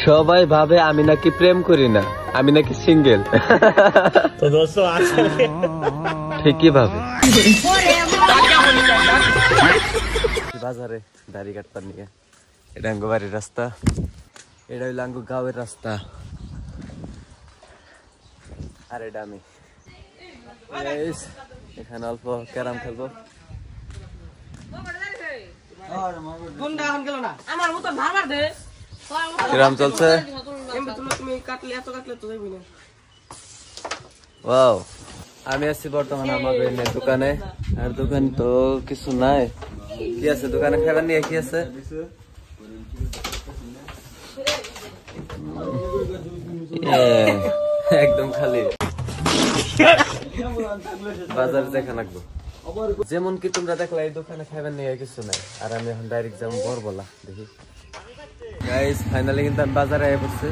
সবাই ভাবে আমি নাকি প্রেম করি না, আমি নাকি সিঙ্গেল। তো দোস্ত আসলে ঠিকই ভাবে। বাজারে দাড়ি কাটবার নিয়ে, এটা আঙ্গো বাড়ির রাস্তা, এটা হইলো আঙ্গো গাঁয়ের রাস্তা, আর এটা আমি এখানে অল্প ক্যারাম খেলবো। কিরাম চলছে? ওয়াও, আমি আছি বর্তমানে আমার দোকানে, আর দোকান তো কিছু নাই। কি আছে দোকানে খাবার নিয়ে? কি আছে? একদম খালি। বাজার দেখা লাগবো। যেমন কি তোমরা দেখলা এই দোকানে খাবার নিয়ে কিছু নাই, আর আমি এখন ডাইরেক্ট যাবো বরবলা। দেখি গাইস, ফাইনালি কিন্তু আমি বাজারে আয়া পড়ছি।